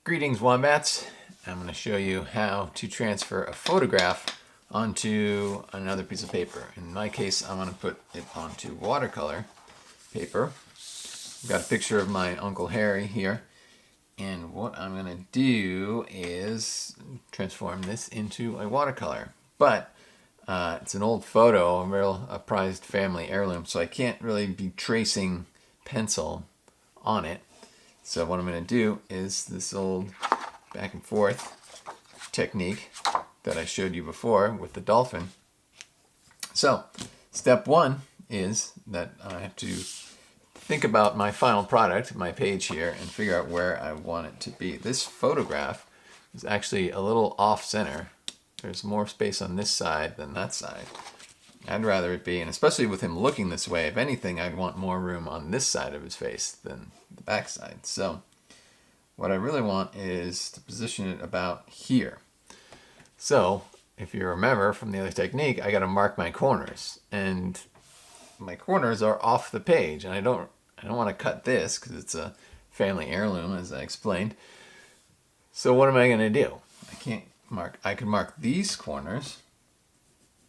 Greetings, Wombats. I'm going to show you how to transfer a photograph onto another piece of paper. In my case, I'm going to put it onto watercolor paper. I've got a picture of my Uncle Harry here. And what I'm going to do is transform this into a watercolor. But it's an old photo, a prized family heirloom, so I can't really be tracing pencil on it. So what I'm going to do is this old back and forth technique that I showed you before with the dolphin. So step one is that I have to think about my final product, my page here, and figure out where I want it to be. This photograph is actually a little off center. There's more space on this side than that side. I'd rather it be, and especially with him looking this way, if anything, I'd want more room on this side of his face than the back side. So what I really want is to position it about here. So if you remember from the other technique, I got to mark my corners, and my corners are off the page, and I don't want to cut this because it's a family heirloom, as I explained. So what am I going to do? I can mark these corners.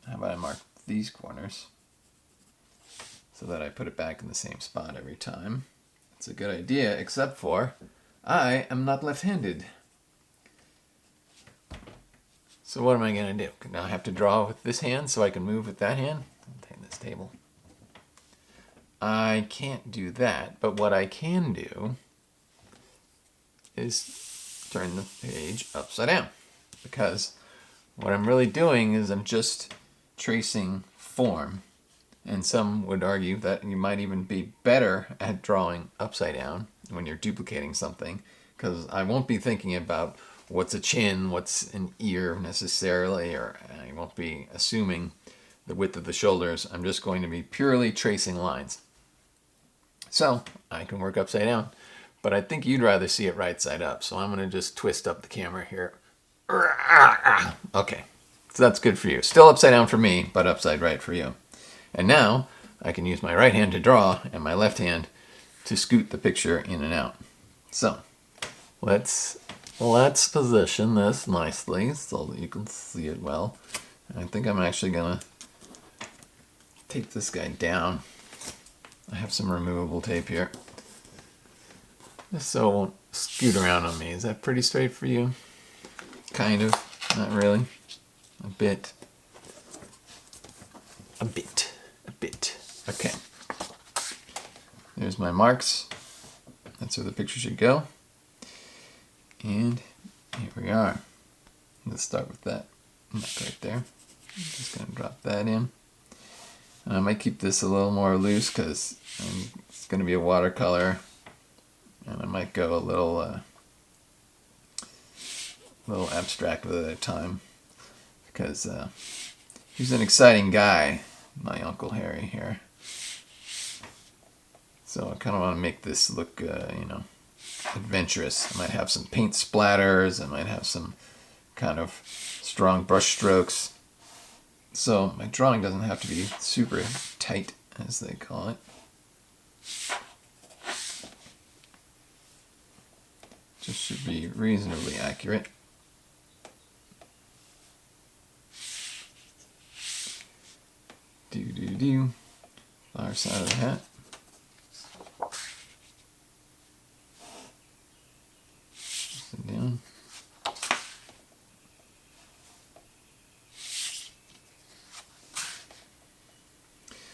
How about I mark these corners so that I put it back in the same spot every time? It's a good idea, except for I am not left-handed. So what am I going to do? Now I have to draw with this hand so I can move with that hand. I'll take this table. I can't do that, but what I can do is turn the page upside down, because what I'm really doing is I'm just tracing form, and some would argue that you might even be better at drawing upside down when you're duplicating something, because I won't be thinking about what's a chin, what's an ear necessarily, or I won't be assuming the width of the shoulders. I'm just going to be purely tracing lines. So I can work upside down, but I think you'd rather see it right side up, so I'm going to just twist up the camera here. Okay, so that's good for you. Still upside down for me, but upside right for you. And now I can use my right hand to draw and my left hand to scoot the picture in and out. So let's position this nicely so that you can see it well. I think I'm actually gonna take this guy down. I have some removable tape here, just so it won't scoot around on me. Is that pretty straight for you? Kind of, not really. A bit. Okay. There's my marks. That's where the picture should go. And here we are. Let's start with that mark right there. I'm just going to drop that in. I might keep this a little more loose because it's going to be a watercolor, and I might go a little abstract with it at a time, because he's an exciting guy, my Uncle Harry here. So I kind of want to make this look, adventurous. I might have some paint splatters. I might have some kind of strong brush strokes. So my drawing doesn't have to be super tight, as they call it. Just should be reasonably accurate. Flower side of the hat. Sit down.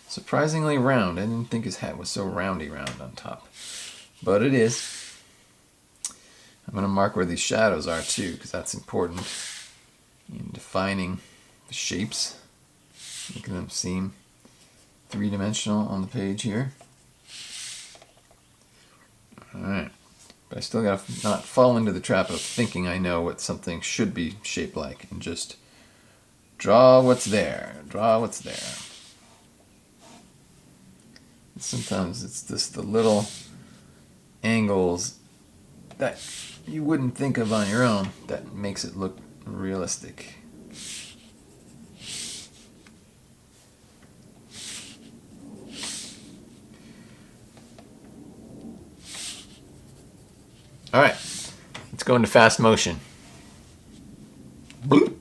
Surprisingly round. I didn't think his hat was so round on top, but it is. I'm going to mark where these shadows are too, because that's important in defining the shapes, making them seem three-dimensional on the page here. Alright, but I still got to not fall into the trap of thinking I know what something should be shaped like, and just draw what's there. Sometimes it's just the little angles that you wouldn't think of on your own that makes it look realistic. Alright, let's go into fast motion. Bloop.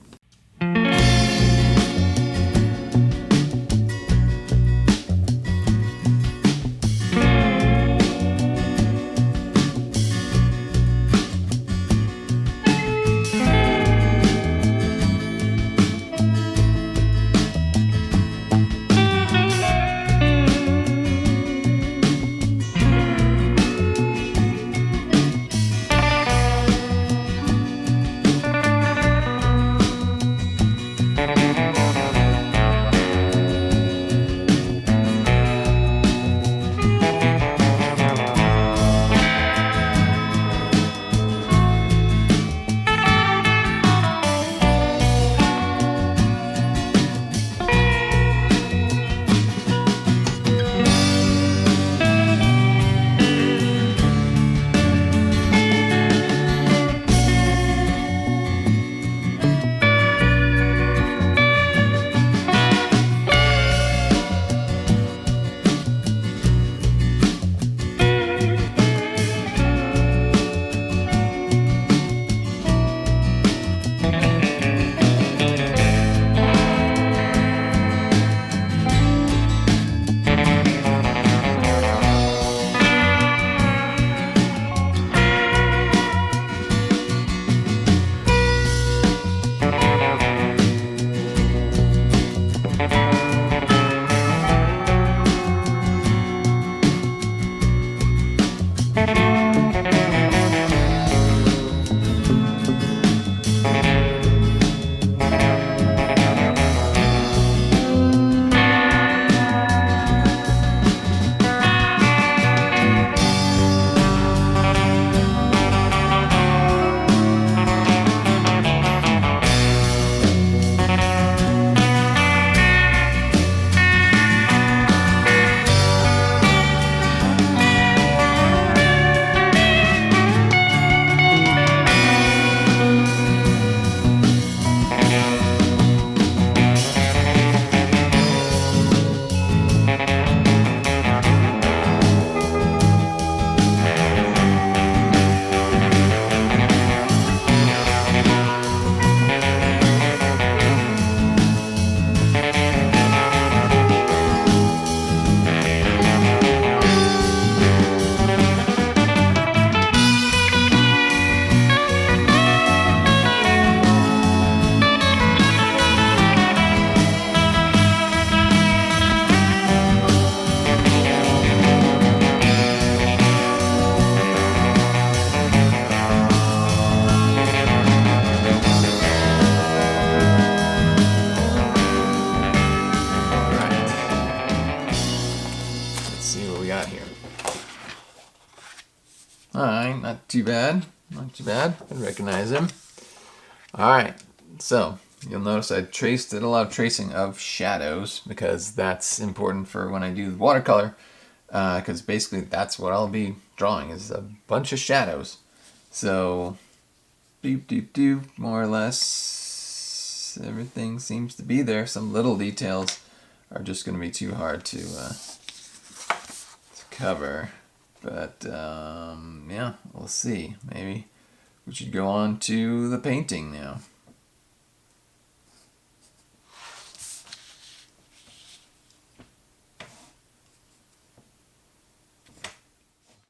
Alright, not too bad. Not too bad. I recognize him. Alright, so you'll notice I did a lot of tracing of shadows because that's important for when I do watercolor. Because basically that's what I'll be drawing is a bunch of shadows. So, doop doop doop, more or less everything seems to be there. Some little details are just going to be too hard to cover. But yeah, we'll see. Maybe we should go on to the painting now.